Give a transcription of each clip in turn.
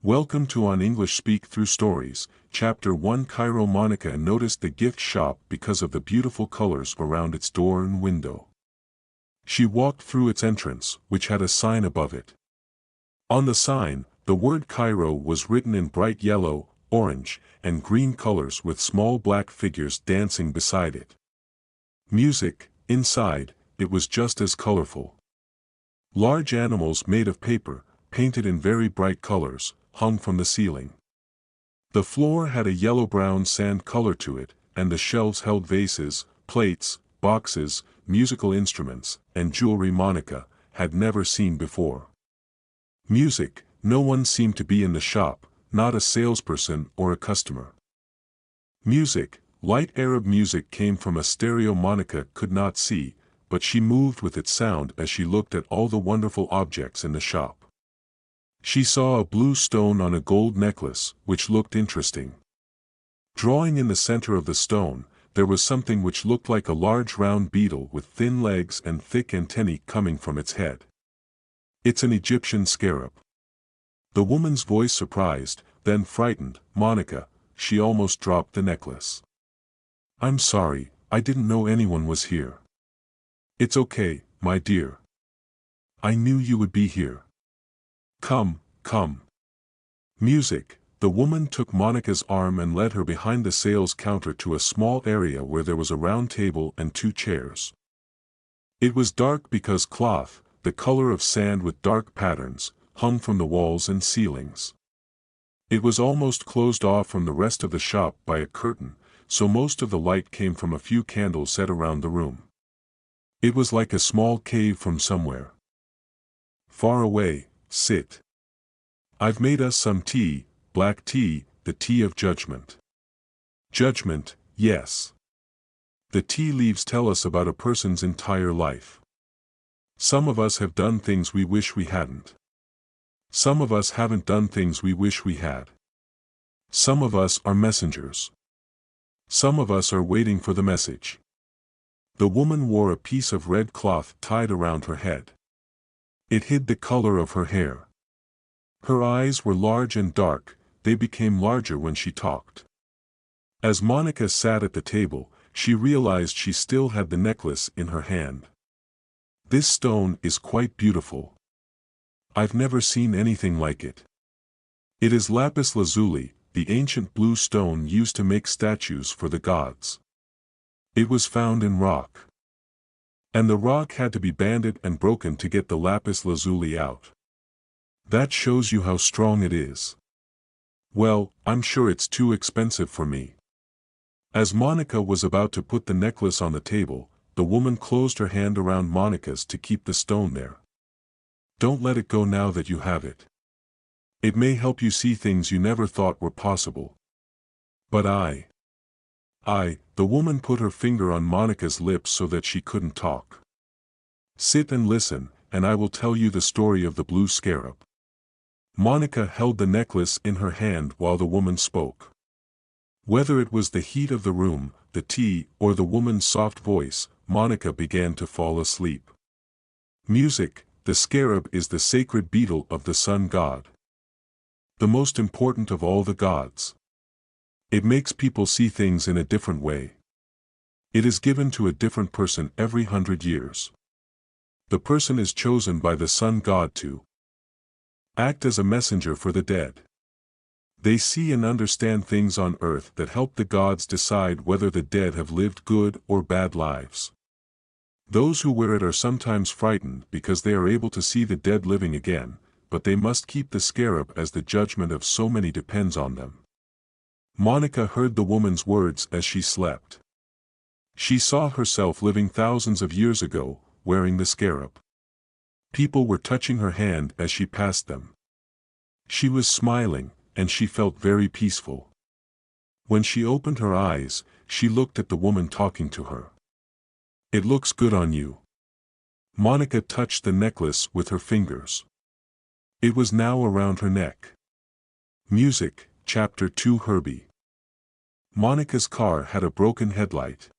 Welcome to On English Speak Through Stories, Chapter 1. Cairo. Monica noticed the gift shop because of the beautiful colors around its door and window. She walked through its entrance, which had a sign above it. On the sign, the word Cairo was written in bright yellow, orange, and green colors with small black figures dancing beside it. Music, inside, it was just as colorful. Large animals made of paper, painted in very bright colors, hung from the ceiling. The floor had a yellow-brown sand color to it, and the shelves held vases, plates, boxes, musical instruments, and jewelry Monica had never seen before. Music, no one seemed to be in the shop, not a salesperson or a customer. Music, light Arab music came from a stereo Monica could not see, but she moved with its sound as she looked at all the wonderful objects in the shop. She saw a blue stone on a gold necklace, which looked interesting. Drawing in the center of the stone, there was something which looked like a large round beetle with thin legs and thick antennae coming from its head. "It's an Egyptian scarab." The woman's voice surprised, then frightened Monica. She almost dropped the necklace. "I'm sorry, I didn't know anyone was here." "It's okay, my dear. I knew you would be here. Come, come." Music. The woman took Monica's arm and led her behind the sales counter to a small area where there was a round table and 2 chairs. It was dark because cloth, the color of sand with dark patterns, hung from the walls and ceilings. It was almost closed off from the rest of the shop by a curtain, so most of the light came from a few candles set around the room. It was like a small cave from somewhere far away. "Sit. I've made us some tea, black tea, the tea of judgment." Judgment, yes. The tea leaves tell us about a person's entire life. Some of us have done things we wish we hadn't. Some of us haven't done things we wish we had. Some of us are messengers. Some of us are waiting for the message. The woman wore a piece of red cloth tied around her head. It hid the color of her hair. Her eyes were large and dark, they became larger when she talked. As Monica sat at the table, she realized she still had the necklace in her hand. "This stone is quite beautiful. I've never seen anything like it. It is lapis lazuli, the ancient blue stone used to make statues for the gods. It was found in rock. And the rock had to be banded and broken to get the lapis lazuli out. That shows you how strong it is. Well, I'm sure it's too expensive for me." As Monica was about to put the necklace on the table, the woman closed her hand around Monica's to keep the stone there. "Don't let it go now that you have it. It may help you see things you never thought were possible." "But the woman put her finger on Monica's lips so that she couldn't talk. "Sit and listen, and I will tell you the story of the blue scarab." Monica held the necklace in her hand while the woman spoke. Whether it was the heat of the room, the tea, or the woman's soft voice, Monica began to fall asleep. Music. The scarab is the sacred beetle of the sun god. The most important of all the gods. It makes people see things in a different way. It is given to a different person every 100 years. The person is chosen by the sun god to act as a messenger for the dead. They see and understand things on earth that help the gods decide whether the dead have lived good or bad lives. Those who wear it are sometimes frightened because they are able to see the dead living again, but they must keep the scarab as the judgment of so many depends on them. Monica heard the woman's words as she slept. She saw herself living thousands of years ago, wearing the scarab. People were touching her hand as she passed them. She was smiling, and she felt very peaceful. When she opened her eyes, she looked at the woman talking to her. "It looks good on you." Monica touched the necklace with her fingers. It was now around her neck. Music. Chapter 2. Herbie. Monica's car had a broken headlight.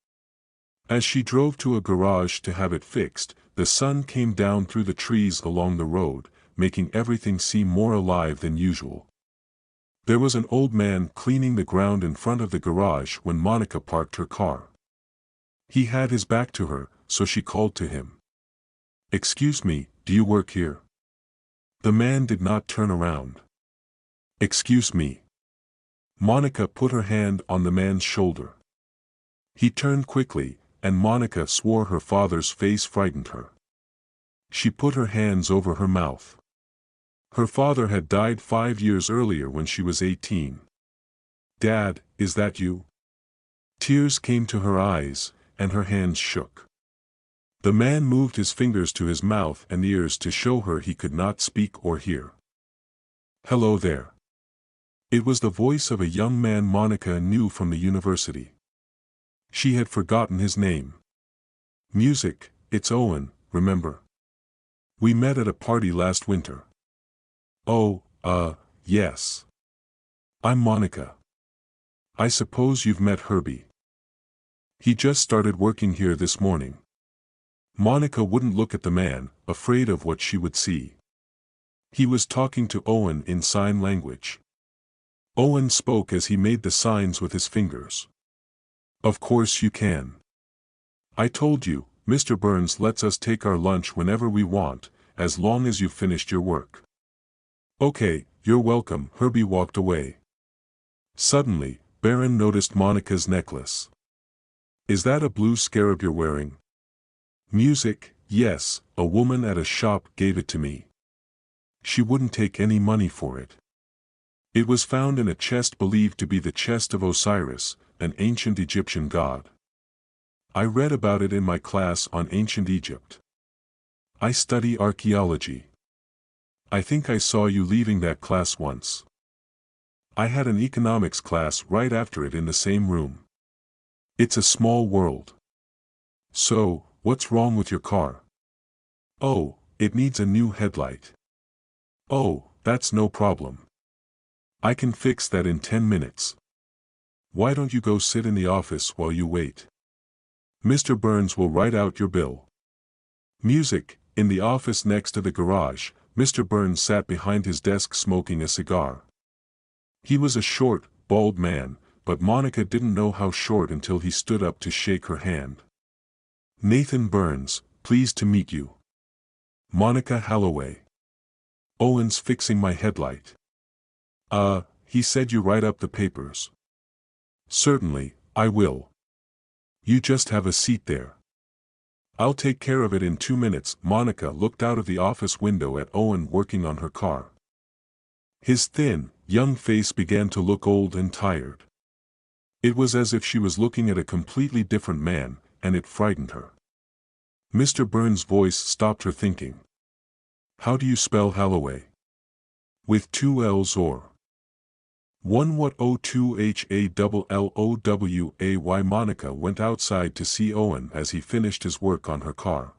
As she drove to a garage to have it fixed, the sun came down through the trees along the road, making everything seem more alive than usual. There was an old man cleaning the ground in front of the garage when Monica parked her car. He had his back to her, so she called to him. "Excuse me, do you work here?" The man did not turn around. "Excuse me." Monica put her hand on the man's shoulder. He turned quickly, and Monica swore her father's face frightened her. She put her hands over her mouth. Her father had died 5 years earlier when she was 18. "Dad, is that you?" Tears came to her eyes, and her hands shook. The man moved his fingers to his mouth and ears to show her he could not speak or hear. "Hello there." It was the voice of a young man Monica knew from the university. She had forgotten his name. "Music, it's Owen, remember? We met at a party last winter." "Oh, yes. I'm Monica. I suppose you've met Herbie. He just started working here this morning." Monica wouldn't look at the man, afraid of what she would see. He was talking to Owen in sign language. Owen spoke as he made the signs with his fingers. "Of course you can. I told you, Mr. Burns lets us take our lunch whenever we want, as long as you've finished your work." "Okay, you're welcome." Herbie walked away. Suddenly, Baron noticed Monica's necklace. "Is that a blue scarab you're wearing?" "Music, yes, a woman at a shop gave it to me. She wouldn't take any money for it. It was found in a chest believed to be the chest of Osiris, an ancient Egyptian god. I read about it in my class on ancient Egypt. I study archaeology. I think I saw you leaving that class once. I had an economics class right after it in the same room. It's a small world." "So, what's wrong with your car?" "Oh, it needs a new headlight." "Oh, that's no problem. I can fix that in 10 minutes. Why don't you go sit in the office while you wait? Mr. Burns will write out your bill." Music, in the office next to the garage, Mr. Burns sat behind his desk smoking a cigar. He was a short, bald man, but Monica didn't know how short until he stood up to shake her hand. "Nathan Burns, pleased to meet you. Monica Holloway. Owen's fixing my headlight." He said you write up the papers." "Certainly, I will. You just have a seat there. I'll take care of it in 2 minutes." Monica looked out of the office window at Owen working on her car. His thin, young face began to look old and tired. It was as if she was looking at a completely different man, and it frightened her. Mr. Burns' voice stopped her thinking. "How do you spell Holloway? With 2 L's or 1 what? O2HALLOWAY?" Monica went outside to see Owen as he finished his work on her car.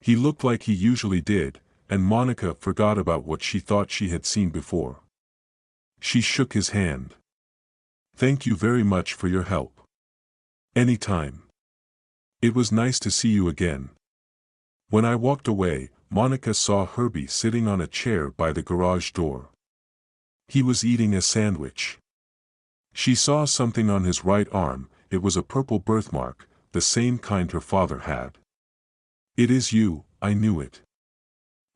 He looked like he usually did, and Monica forgot about what she thought she had seen before. She shook his hand. "Thank you very much for your help." "Anytime. It was nice to see you again." When I walked away, Monica saw Herbie sitting on a chair by the garage door. He was eating a sandwich. She saw something on his right arm. It was a purple birthmark, the same kind her father had. "It is you, I knew it."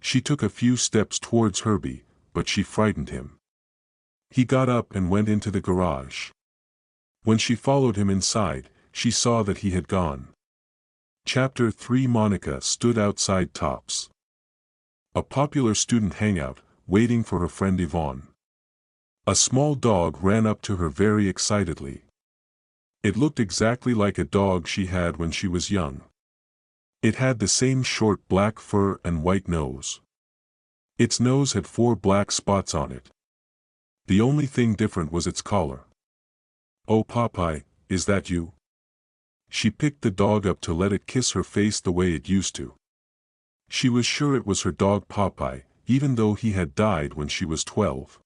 She took a few steps towards Herbie, but she frightened him. He got up and went into the garage. When she followed him inside, she saw that he had gone. Chapter 3. Monica stood outside Tops, a popular student hangout, waiting for her friend Yvonne. A small dog ran up to her very excitedly. It looked exactly like a dog she had when she was young. It had the same short black fur and white nose. Its nose had 4 black spots on it. The only thing different was its collar. "Oh Popeye, is that you?" She picked the dog up to let it kiss her face the way it used to. She was sure it was her dog Popeye, even though he had died when she was 12.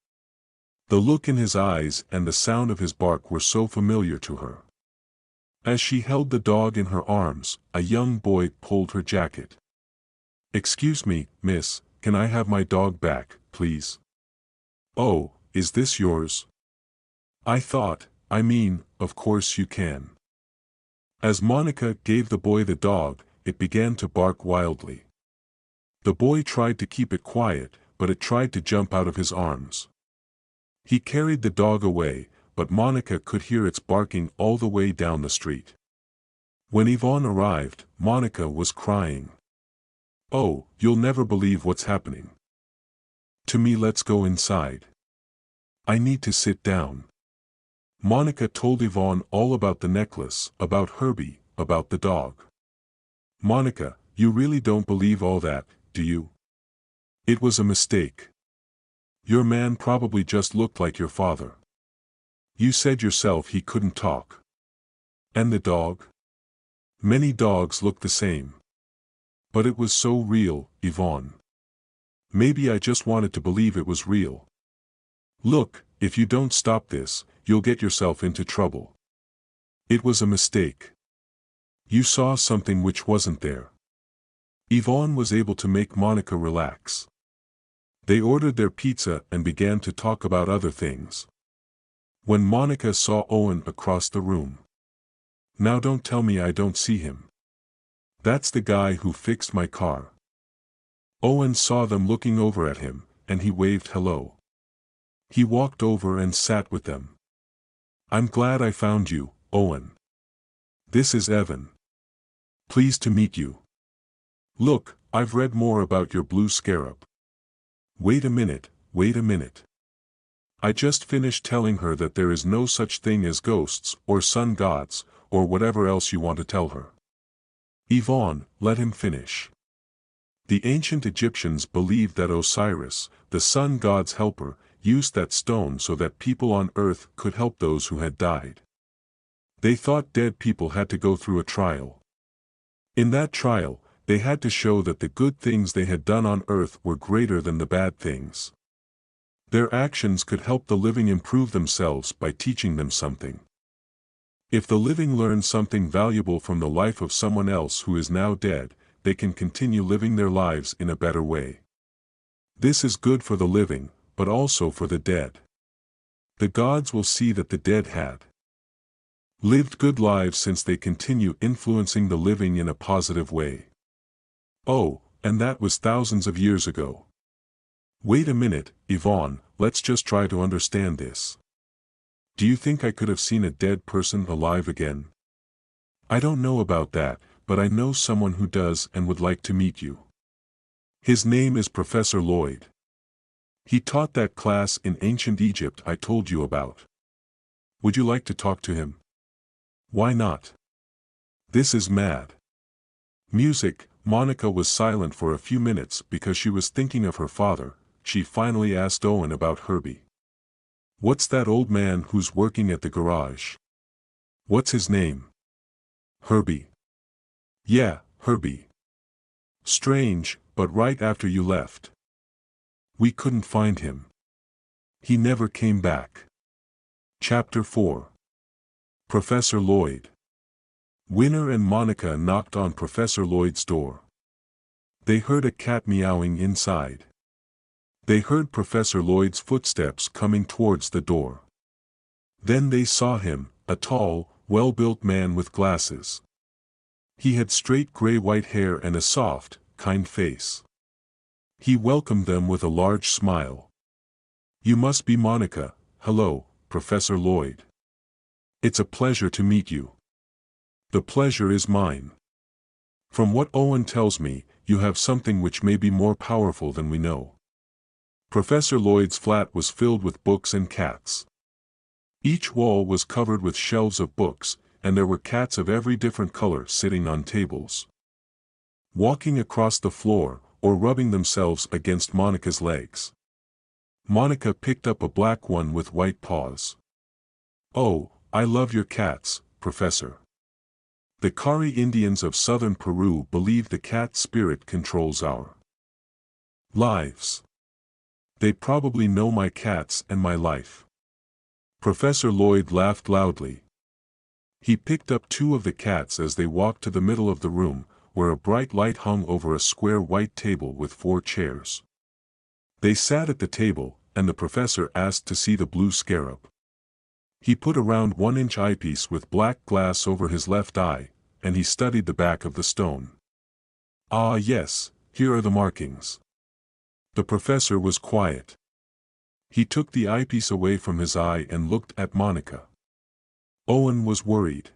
The look in his eyes and the sound of his bark were so familiar to her. As she held the dog in her arms, a young boy pulled her jacket. "Excuse me, miss, can I have my dog back, please?" "Oh, is this yours? Of course you can. As Monica gave the boy the dog, it began to bark wildly. The boy tried to keep it quiet, but it tried to jump out of his arms. He carried the dog away, but Monica could hear its barking all the way down the street. When Yvonne arrived, Monica was crying. "Oh, you'll never believe what's happening to me. Let's go inside. I need to sit down." Monica told Yvonne all about the necklace, about Herbie, about the dog. "Monica, you really don't believe all that, do you? It was a mistake. Your man probably just looked like your father. You said yourself he couldn't talk. And the dog? Many dogs look the same. But it was so real, Yvonne. Maybe I just wanted to believe it was real. Look, if you don't stop this, you'll get yourself into trouble. It was a mistake. You saw something which wasn't there." Yvonne was able to make Monica relax. They ordered their pizza and began to talk about other things. When Monica saw Owen across the room. "Now don't tell me I don't see him. That's the guy who fixed my car." Owen saw them looking over at him, and he waved hello. He walked over and sat with them. "I'm glad I found you, Owen. This is Evan. Pleased to meet you. Look, I've read more about your Blue Scarab." Wait a minute. I just finished telling her that there is no such thing as ghosts, or sun gods, or whatever else you want to tell her. Yvonne, let him finish. The ancient Egyptians believed that Osiris, the sun god's helper, used that stone so that people on earth could help those who had died. They thought dead people had to go through a trial. In that trial, they had to show that the good things they had done on earth were greater than the bad things. Their actions could help the living improve themselves by teaching them something. If the living learn something valuable from the life of someone else who is now dead, they can continue living their lives in a better way. This is good for the living, but also for the dead. The gods will see that the dead had lived good lives since they continue influencing the living in a positive way. Oh, and that was thousands of years ago. Wait a minute, Yvonne, let's just try to understand this. Do you think I could have seen a dead person alive again? I don't know about that, but I know someone who does and would like to meet you. His name is Professor Lloyd. He taught that class in ancient Egypt I told you about. Would you like to talk to him? Why not? This is mad. Music. Monica was silent for a few minutes because she was thinking of her father. She finally asked Owen about Herbie. What's that old man who's working at the garage? What's his name? Herbie. Yeah, Herbie. Strange, but right after you left, we couldn't find him. He never came back. Chapter 4. Professor Lloyd. Winner and Monica knocked on Professor Lloyd's door. They heard a cat meowing inside. They heard Professor Lloyd's footsteps coming towards the door. Then they saw him, a tall, well-built man with glasses. He had straight gray-white hair and a soft, kind face. He welcomed them with a large smile. You must be Monica. Hello, Professor Lloyd. It's a pleasure to meet you. The pleasure is mine. From what Owen tells me, you have something which may be more powerful than we know. Professor Lloyd's flat was filled with books and cats. Each wall was covered with shelves of books, and there were cats of every different color sitting on tables, walking across the floor, or rubbing themselves against Monica's legs. Monica picked up a black one with white paws. Oh, I love your cats, Professor. The Kari Indians of southern Peru believe the cat spirit controls our lives. They probably know my cats and my life. Professor Lloyd laughed loudly. He picked up two of the cats as they walked to the middle of the room, where a bright light hung over a square white table with 4 chairs. They sat at the table, and the professor asked to see the blue scarab. He put a round 1-inch eyepiece with black glass over his left eye, and he studied the back of the stone. Ah yes, here are the markings. The professor was quiet. He took the eyepiece away from his eye and looked at Monica. Owen was worried.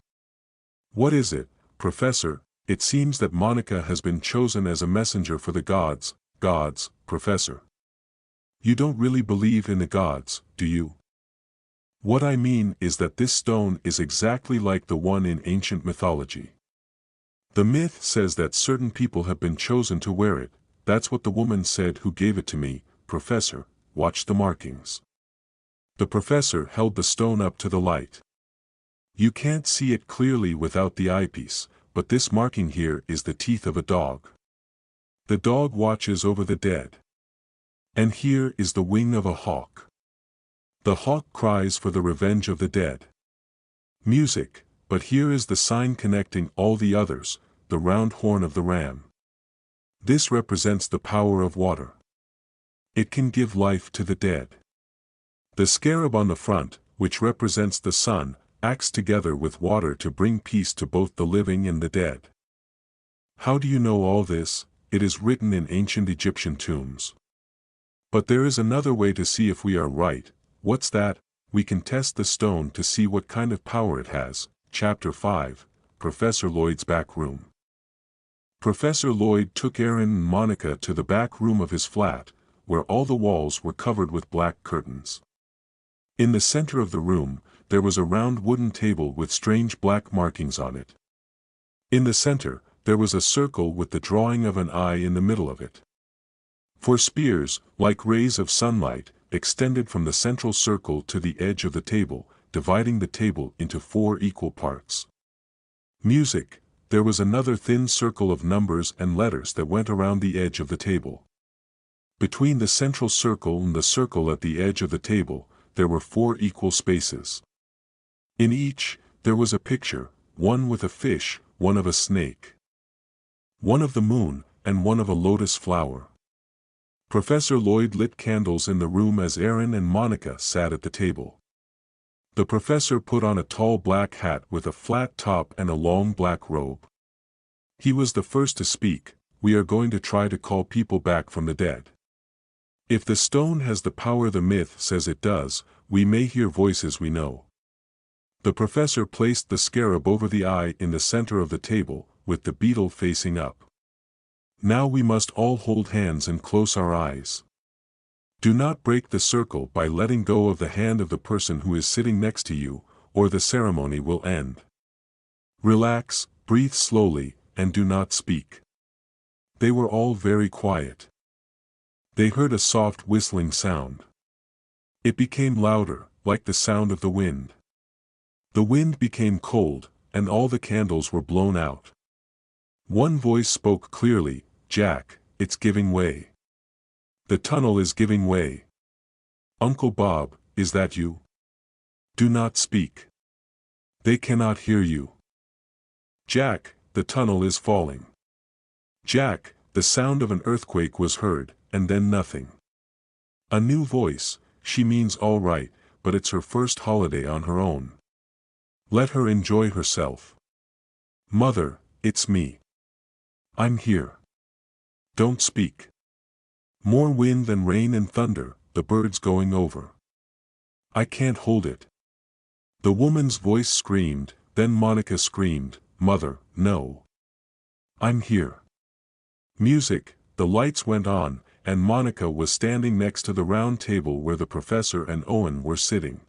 What is it, Professor? It seems that Monica has been chosen as a messenger for the gods, Professor. You don't really believe in the gods, do you? What I mean is that this stone is exactly like the one in ancient mythology. The myth says that certain people have been chosen to wear it. That's what the woman said who gave it to me. Professor, watch the markings. The professor held the stone up to the light. You can't see it clearly without the eyepiece, but this marking here is the teeth of a dog. The dog watches over the dead. And here is the wing of a hawk. The hawk cries for the revenge of the dead. Music, but here is the sign connecting all the others, the round horn of the ram. This represents the power of water. It can give life to the dead. The scarab on the front, which represents the sun, acts together with water to bring peace to both the living and the dead. How do you know all this? It is written in ancient Egyptian tombs. But there is another way to see if we are right. What's that? We can test the stone to see what kind of power it has. Chapter 5, Professor Lloyd's Back Room. Professor Lloyd took Aaron and Monica to the back room of his flat, where all the walls were covered with black curtains. In the center of the room, there was a round wooden table with strange black markings on it. In the center, there was a circle with the drawing of an eye in the middle of it. Four spears, like rays of sunlight, extended from the central circle to the edge of the table, dividing the table into 4 equal parts. Music, there was another thin circle of numbers and letters that went around the edge of the table. Between the central circle and the circle at the edge of the table, there were 4 equal spaces. In each, there was a picture, one with a fish, one of a snake, one of the moon, and one of a lotus flower. Professor Lloyd lit candles in the room as Aaron and Monica sat at the table. The professor put on a tall black hat with a flat top and a long black robe. He was the first to speak. We are going to try to call people back from the dead. If the stone has the power the myth says it does, we may hear voices we know. The professor placed the scarab over the eye in the center of the table, with the beetle facing up. Now we must all hold hands and close our eyes. Do not break the circle by letting go of the hand of the person who is sitting next to you, or the ceremony will end. Relax, breathe slowly, and do not speak. They were all very quiet. They heard a soft whistling sound. It became louder, like the sound of the wind. The wind became cold, and all the candles were blown out. One voice spoke clearly, "Jack, it's giving way. The tunnel is giving way. Uncle Bob, is that you? Do not speak. They cannot hear you. Jack, the tunnel is falling. Jack." The sound of an earthquake was heard, and then nothing. A new voice. She means all right, but it's her first holiday on her own. Let her enjoy herself. Mother, it's me. I'm here. Don't speak. More wind than rain and thunder, the birds going over. I can't hold it. The woman's voice screamed, then Monica screamed, "Mother, no. I'm here." Music, the lights went on, and Monica was standing next to the round table where the professor and Owen were sitting.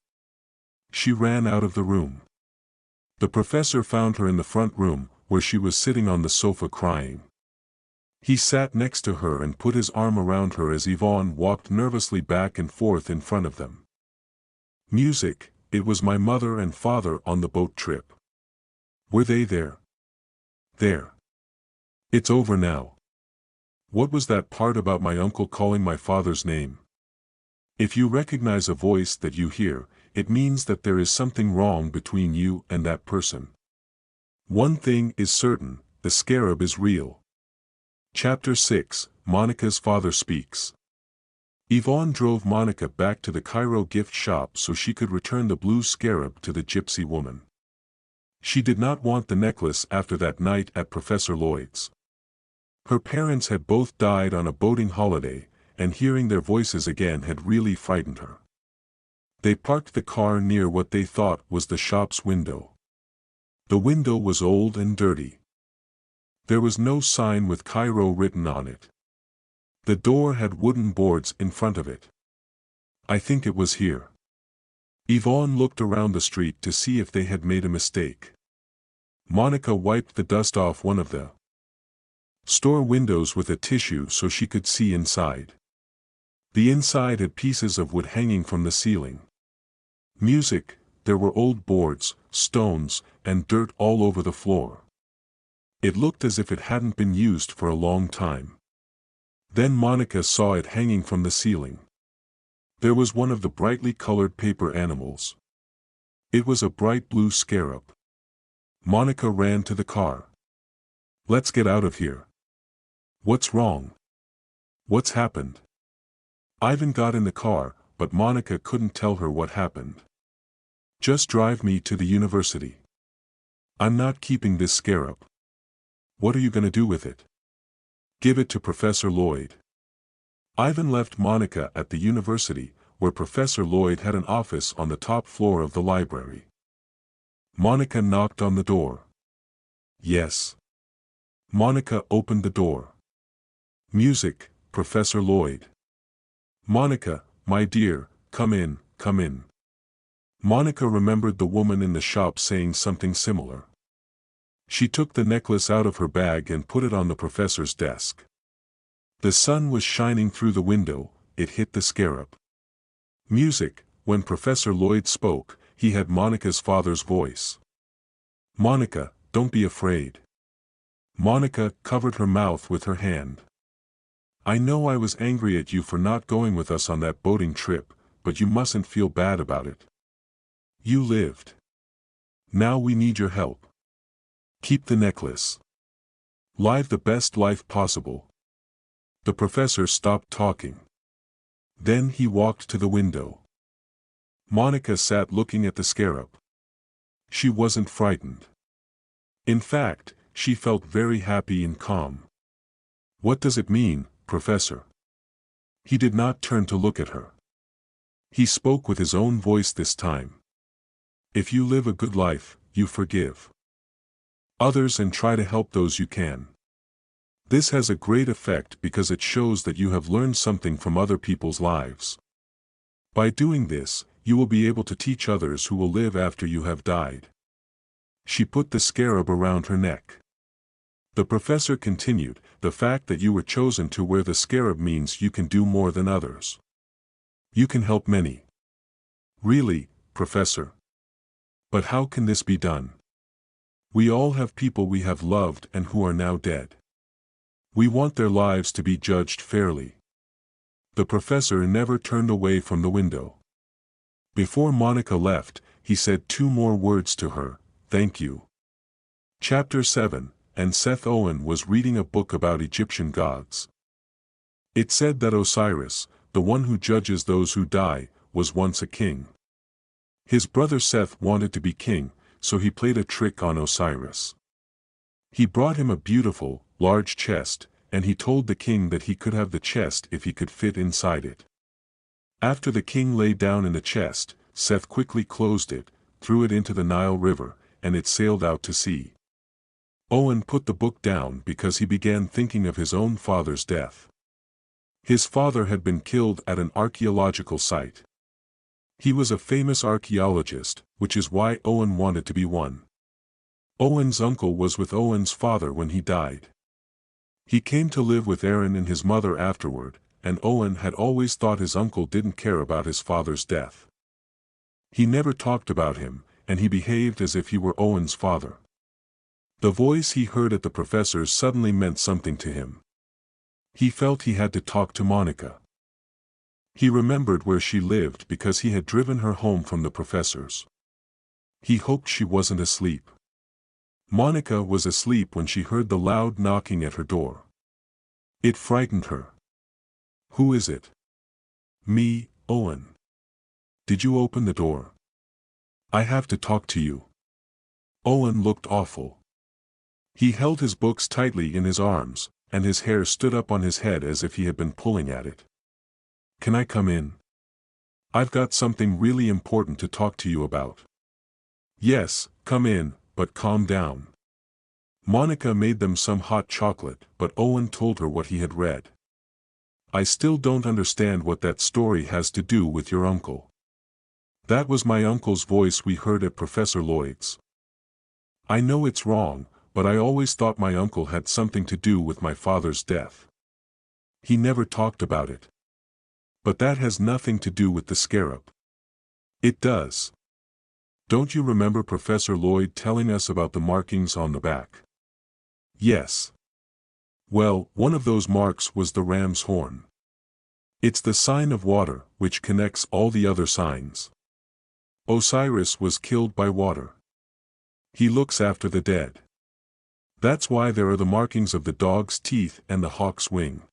She ran out of the room. The professor found her in the front room, where she was sitting on the sofa crying. He sat next to her and put his arm around her as Yvonne walked nervously back and forth in front of them. Music, it was my mother and father on the boat trip. Were they there? There. It's over now. What was that part about my uncle calling my father's name? If you recognize a voice that you hear, it means that there is something wrong between you and that person. One thing is certain, the scarab is real. Chapter 6, Monica's Father Speaks. Yvonne drove Monica back to the Cairo gift shop so she could return the blue scarab to the gypsy woman. She did not want the necklace after that night at Professor Lloyd's. Her parents had both died on a boating holiday, and hearing their voices again had really frightened her. They parked the car near what they thought was the shop's window. The window was old and dirty. There was no sign with Cairo written on it. The door had wooden boards in front of it. I think it was here. Yvonne looked around the street to see if they had made a mistake. Monica wiped the dust off one of the store windows with a tissue so she could see inside. The inside had pieces of wood hanging from the ceiling. Music, there were old boards, stones, and dirt all over the floor. It looked as if it hadn't been used for a long time. Then Monica saw it hanging from the ceiling. There was one of the brightly colored paper animals. It was a bright blue scarab. Monica ran to the car. Let's get out of here. What's wrong? What's happened? Ivan got in the car, but Monica couldn't tell her what happened. Just drive me to the university. I'm not keeping this scarab. What are you going to do with it? Give it to Professor Lloyd. Ivan left Monica at the university, where Professor Lloyd had an office on the top floor of the library. Monica knocked on the door. Yes. Monica opened the door. Music, Professor Lloyd. Monica, my dear, come in, come in. Monica remembered the woman in the shop saying something similar. She took the necklace out of her bag and put it on the professor's desk. The sun was shining through the window, it hit the scarab. Music, when Professor Lloyd spoke, he had Monica's father's voice. Monica, don't be afraid. Monica covered her mouth with her hand. I know I was angry at you for not going with us on that boating trip, but you mustn't feel bad about it. You lived. Now we need your help. Keep the necklace. Live the best life possible. The professor stopped talking. Then he walked to the window. Monica sat looking at the scarab. She wasn't frightened. In fact, she felt very happy and calm. What does it mean, Professor? He did not turn to look at her. He spoke with his own voice this time. If you live a good life, you forgive others and try to help those you can. This has a great effect because it shows that you have learned something from other people's lives. By doing this, you will be able to teach others who will live after you have died. She put the scarab around her neck. The professor continued, the fact that you were chosen to wear the scarab means you can do more than others. You can help many. Really, Professor? But how can this be done? We all have people we have loved and who are now dead. We want their lives to be judged fairly. The professor never turned away from the window. Before Monica left, he said 2 more words to her, thank you. Chapter 7, and Seth Owen was reading a book about Egyptian gods. It said that Osiris, the one who judges those who die, was once a king. His brother Seth wanted to be king, so he played a trick on Osiris. He brought him a beautiful, large chest, and he told the king that he could have the chest if he could fit inside it. After the king lay down in the chest, Seth quickly closed it, threw it into the Nile River, and it sailed out to sea. Owen put the book down because he began thinking of his own father's death. His father had been killed at an archaeological site. He was a famous archaeologist, which is why Owen wanted to be one. Owen's uncle was with Owen's father when he died. He came to live with Aaron and his mother afterward, and Owen had always thought his uncle didn't care about his father's death. He never talked about him, and he behaved as if he were Owen's father. The voice he heard at the professor's suddenly meant something to him. He felt he had to talk to Monica. He remembered where she lived because he had driven her home from the professor's. He hoped she wasn't asleep. Monica was asleep when she heard the loud knocking at her door. It frightened her. Who is it? Me, Owen. Did you open the door? I have to talk to you. Owen looked awful. He held his books tightly in his arms, and his hair stood up on his head as if he had been pulling at it. Can I come in? I've got something really important to talk to you about. Yes, come in, but calm down. Monica made them some hot chocolate, but Owen told her what he had read. I still don't understand what that story has to do with your uncle. That was my uncle's voice we heard at Professor Lloyd's. I know it's wrong, but I always thought my uncle had something to do with my father's death. He never talked about it. But that has nothing to do with the scarab. It does. Don't you remember Professor Lloyd telling us about the markings on the back? Yes. Well, one of those marks was the ram's horn. It's the sign of water, which connects all the other signs. Osiris was killed by water. He looks after the dead. That's why there are the markings of the dog's teeth and the hawk's wing.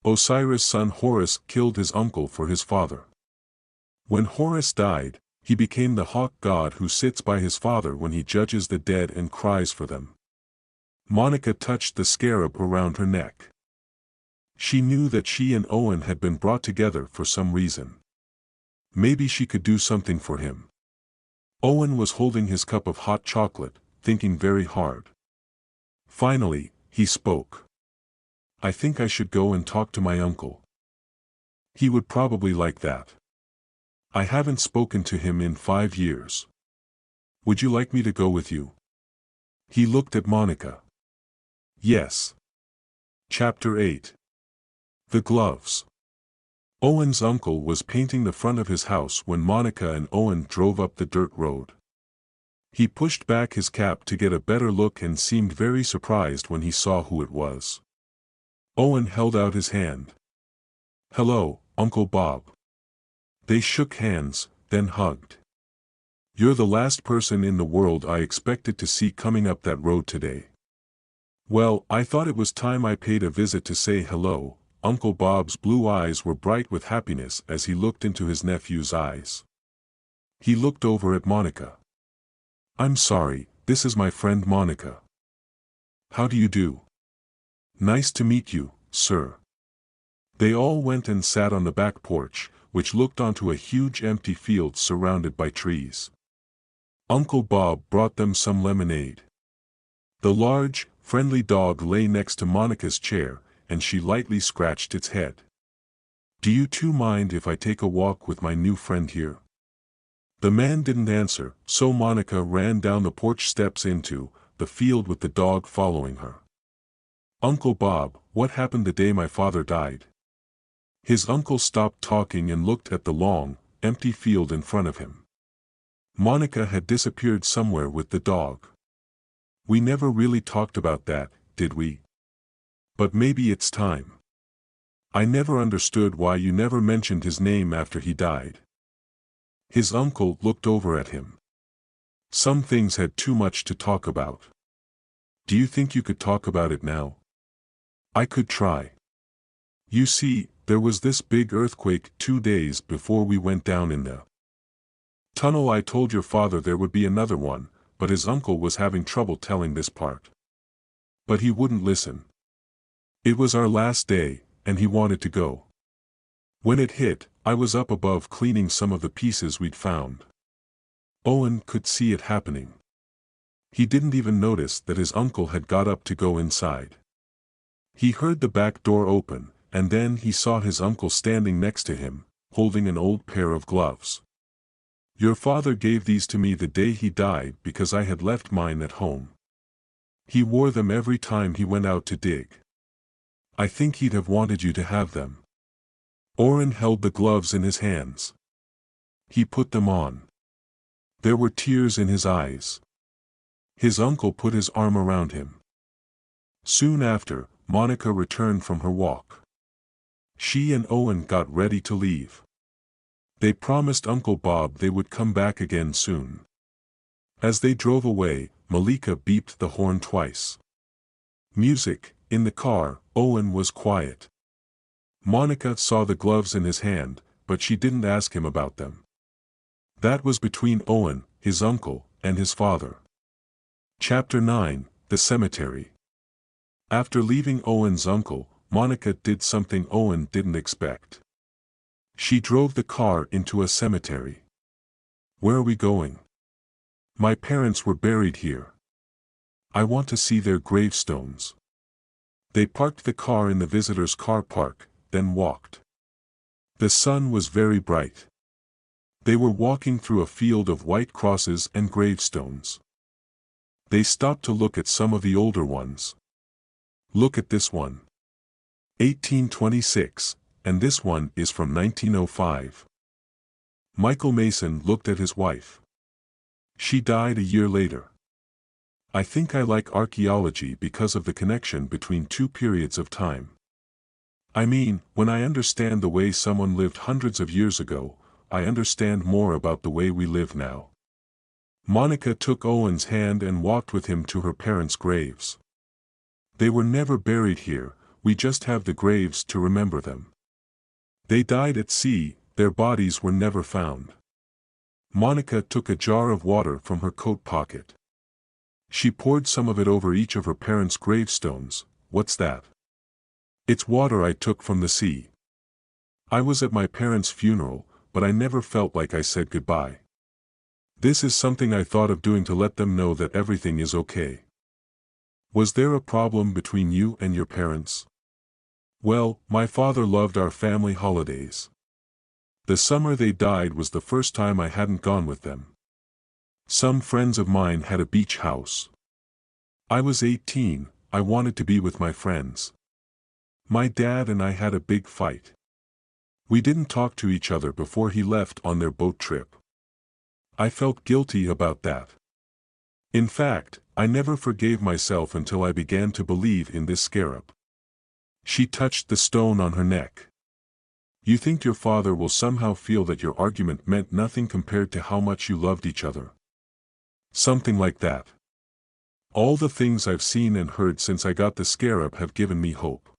Osiris' son Horus killed his uncle for his father. When Horus died, he became the hawk god who sits by his father when he judges the dead and cries for them. Monica touched the scarab around her neck. She knew that she and Owen had been brought together for some reason. Maybe she could do something for him. Owen was holding his cup of hot chocolate, thinking very hard. Finally, he spoke. I think I should go and talk to my uncle. He would probably like that. I haven't spoken to him in 5 years. Would you like me to go with you? He looked at Monica. Yes. Chapter 8. The gloves. Owen's uncle was painting the front of his house when Monica and Owen drove up the dirt road. He pushed back his cap to get a better look and seemed very surprised when he saw who it was. Owen held out his hand. Hello, Uncle Bob. They shook hands, then hugged. You're the last person in the world I expected to see coming up that road today. Well, I thought it was time I paid a visit to say hello. Uncle Bob's blue eyes were bright with happiness as he looked into his nephew's eyes. He looked over at Monica. I'm sorry, this is my friend Monica. How do you do? Nice to meet you, sir. They all went and sat on the back porch, which looked onto a huge empty field surrounded by trees. Uncle Bob brought them some lemonade. The large, friendly dog lay next to Monica's chair, and she lightly scratched its head. Do you two mind if I take a walk with my new friend here? The man didn't answer, so Monica ran down the porch steps into the field with the dog following her. Uncle Bob, what happened the day my father died? His uncle stopped talking and looked at the long, empty field in front of him. Monica had disappeared somewhere with the dog. We never really talked about that, did we? But maybe it's time. I never understood why you never mentioned his name after he died. His uncle looked over at him. Some things had too much to talk about. Do you think you could talk about it now? I could try. You see, there was this big earthquake 2 days before we went down in the tunnel. I told your father there would be another one, but his uncle was having trouble telling this part. But he wouldn't listen. It was our last day, and he wanted to go. When it hit, I was up above cleaning some of the pieces we'd found. Owen could see it happening. He didn't even notice that his uncle had got up to go inside. He heard the back door open, and then he saw his uncle standing next to him, holding an old pair of gloves. Your father gave these to me the day he died because I had left mine at home. He wore them every time he went out to dig. I think he'd have wanted you to have them. Oren held the gloves in his hands. He put them on. There were tears in his eyes. His uncle put his arm around him. Soon after, Monica returned from her walk. She and Owen got ready to leave. They promised Uncle Bob they would come back again soon. As they drove away, Malika beeped the horn twice. Music. In the car, Owen was quiet. Monica saw the gloves in his hand, but she didn't ask him about them. That was between Owen, his uncle, and his father. Chapter 9, The Cemetery. After leaving Owen's uncle, Monica did something Owen didn't expect. She drove the car into a cemetery. Where are we going? My parents were buried here. I want to see their gravestones. They parked the car in the visitors' car park, then walked. The sun was very bright. They were walking through a field of white crosses and gravestones. They stopped to look at some of the older ones. Look at this one. 1826, and this one is from 1905. Michael Mason looked at his wife. She died a year later. I think I like archaeology because of the connection between two periods of time. I mean, when I understand the way someone lived hundreds of years ago, I understand more about the way we live now. Monica took Owen's hand and walked with him to her parents' graves. They were never buried here, we just have the graves to remember them. They died at sea, their bodies were never found. Monica took a jar of water from her coat pocket. She poured some of it over each of her parents' gravestones. What's that? It's water I took from the sea. I was at my parents' funeral, but I never felt like I said goodbye. This is something I thought of doing to let them know that everything is okay. Was there a problem between you and your parents? Well, my father loved our family holidays. The summer they died was the first time I hadn't gone with them. Some friends of mine had a beach house. I was 18, I wanted to be with my friends. My dad and I had a big fight. We didn't talk to each other before he left on their boat trip. I felt guilty about that. In fact, I never forgave myself until I began to believe in this scarab. She touched the stone on her neck. You think your father will somehow feel that your argument meant nothing compared to how much you loved each other? Something like that. All the things I've seen and heard since I got the scarab have given me hope.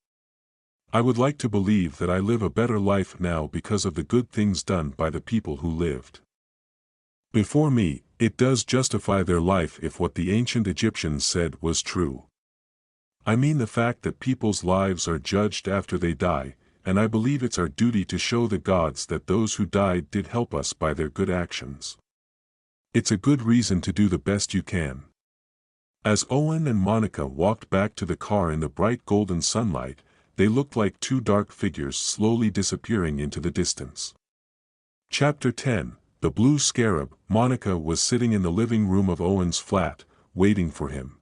I would like to believe that I live a better life now because of the good things done by the people who lived before me. It does justify their life if what the ancient Egyptians said was true. I mean the fact that people's lives are judged after they die, and I believe it's our duty to show the gods that those who died did help us by their good actions. It's a good reason to do the best you can. As Owen and Monica walked back to the car in the bright golden sunlight, they looked like two dark figures slowly disappearing into the distance. Chapter 10, The Blue Scarab. Monica was sitting in the living room of Owen's flat, waiting for him.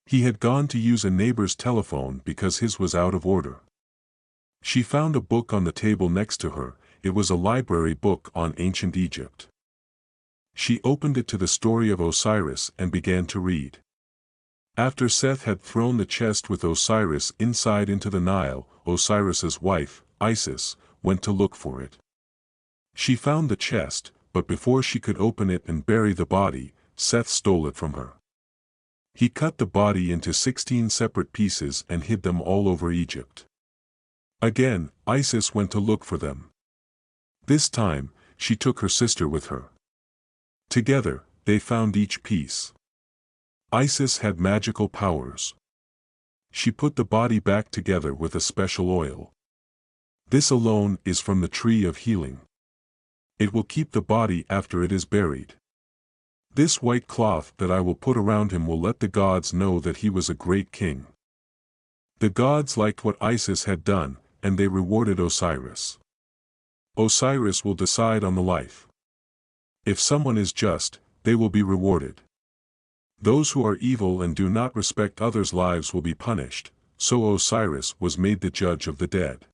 He had gone to use a neighbor's telephone because his was out of order. She found a book on the table next to her. It was a library book on ancient Egypt. She opened it to the story of Osiris and began to read. After Seth had thrown the chest with Osiris inside into the Nile, Osiris's wife, Isis, went to look for it. She found the chest, but before she could open it and bury the body, Seth stole it from her. He cut the body into 16 separate pieces and hid them all over Egypt. Again, Isis went to look for them. This time, she took her sister with her. Together, they found each piece. Isis had magical powers. She put the body back together with a special oil. This alone is from the tree of healing. It will keep the body after it is buried. This white cloth that I will put around him will let the gods know that he was a great king. The gods liked what Isis had done, and they rewarded Osiris. Osiris will decide on the life. If someone is just, they will be rewarded. Those who are evil and do not respect others' lives will be punished, so Osiris was made the judge of the dead.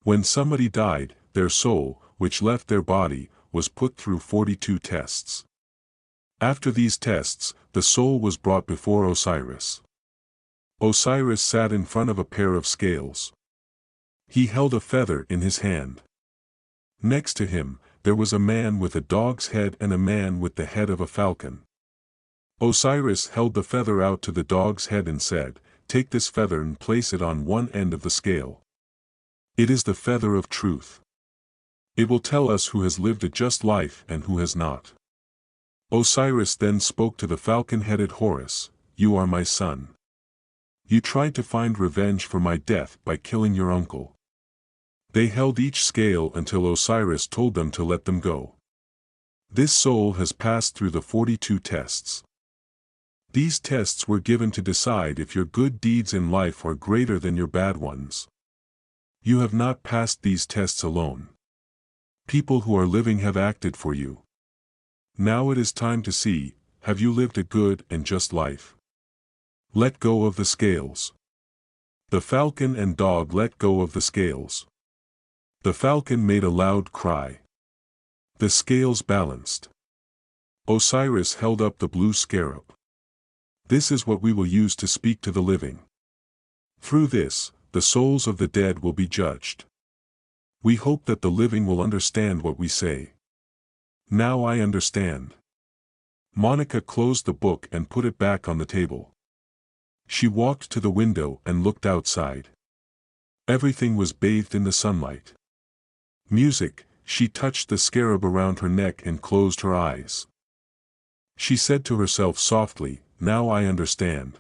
When somebody died, their soul, which left their body, was put through 42 tests. After these tests, the soul was brought before Osiris. Osiris sat in front of a pair of scales. He held a feather in his hand. Next to him, there was a man with a dog's head and a man with the head of a falcon. Osiris held the feather out to the dog's head and said, "Take this feather and place it on one end of the scale." It is the feather of truth. It will tell us who has lived a just life and who has not. Osiris then spoke to the falcon-headed Horus, "You are my son. You tried to find revenge for my death by killing your uncle." They held each scale until Osiris told them to let them go. This soul has passed through the 42 tests. These tests were given to decide if your good deeds in life are greater than your bad ones. You have not passed these tests alone. People who are living have acted for you. Now it is time to see, have you lived a good and just life? Let go of the scales. The falcon and dog let go of the scales. The falcon made a loud cry. The scales balanced. Osiris held up the blue scarab. This is what we will use to speak to the living. Through this, the souls of the dead will be judged. We hope that the living will understand what we say. Now I understand. Monica closed the book and put it back on the table. She walked to the window and looked outside. Everything was bathed in the sunlight. Music. She touched the scarab around her neck and closed her eyes. She said to herself softly, "Now I understand."